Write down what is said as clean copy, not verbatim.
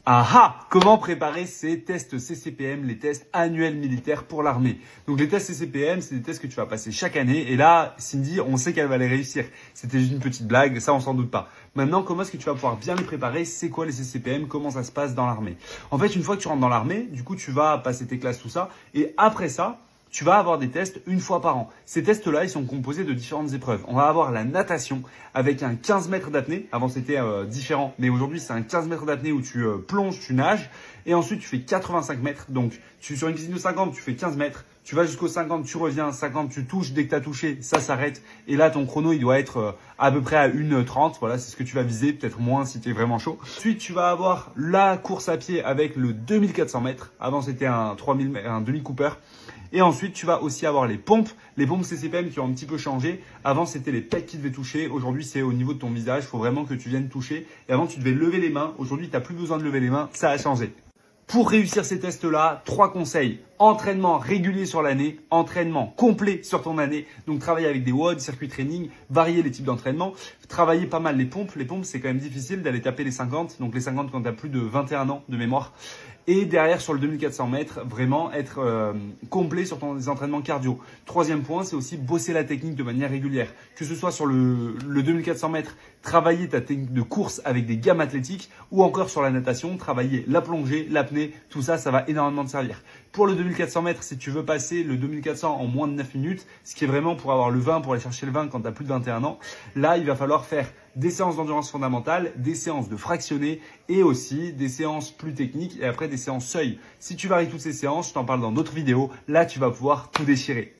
Ah ah! Comment préparer ces tests CCPM, les tests annuels militaires pour l'armée? Donc les tests CCPM, c'est des tests que tu vas passer chaque année. Et là, Cindy, on sait qu'elle va les réussir. C'était juste une petite blague, ça on s'en doute pas. Maintenant, comment est-ce que tu vas pouvoir bien les préparer? C'est quoi les CCPM? Comment ça se passe dans l'armée? En fait, une fois que tu rentres dans l'armée, du coup, tu vas passer tes classes, tout ça. Et après ça, tu vas avoir des tests une fois par an. Ces tests-là, ils sont composés de différentes épreuves. On va avoir la natation avec un 15 mètres d'apnée. Avant, c'était différent, mais aujourd'hui, c'est un 15 mètres d'apnée où tu plonges, tu nages. Et ensuite, tu fais 85 mètres. Donc, sur une piscine de 50, tu fais 15 mètres. Tu vas jusqu'au 50, tu reviens. 50, tu touches. Dès que tu as touché, ça s'arrête. Et là, ton chrono, il doit être à peu près à 1h30. Voilà, c'est ce que tu vas viser. Peut-être moins si tu es vraiment chaud. Ensuite, tu vas avoir la course à pied avec le 2400 mètres. Avant, c'était un demi-Cooper. Et ensuite, tu vas aussi avoir les pompes CCPM qui ont un petit peu changé. Avant, c'était les pecs qui devaient toucher. Aujourd'hui, c'est au niveau de ton visage. Il faut vraiment que tu viennes toucher. Et avant, tu devais lever les mains. Aujourd'hui, tu n'as plus besoin de lever les mains. Ça a changé. Pour réussir ces tests-là, 3 conseils. Entraînement régulier sur l'année, entraînement complet sur ton année. Donc, travailler avec des WOD, circuit training, varier les types d'entraînement, travailler pas mal les pompes. Les pompes, c'est quand même difficile d'aller taper les 50. Donc, les 50 quand tu as plus de 21 ans de mémoire. Et derrière, sur le 2400 mètres, vraiment être complet sur tes entraînements cardio. Troisième point, c'est aussi bosser la technique de manière régulière. Que ce soit sur le 2400 mètres, travailler ta technique de course avec des gammes athlétiques ou encore sur la natation, travailler la plongée, l'apnée, tout ça, ça va énormément te servir. Pour le 2400 mètres, si tu veux passer le 2400 en moins de 9 minutes, ce qui est vraiment pour avoir le 20, pour aller chercher le 20 quand tu as plus de 21 ans, là, il va falloir faire des séances d'endurance fondamentale, des séances de fractionnés et aussi des séances plus techniques et après des séances seuil. Si tu varies toutes ces séances, je t'en parle dans d'autres vidéos, là tu vas pouvoir tout déchirer.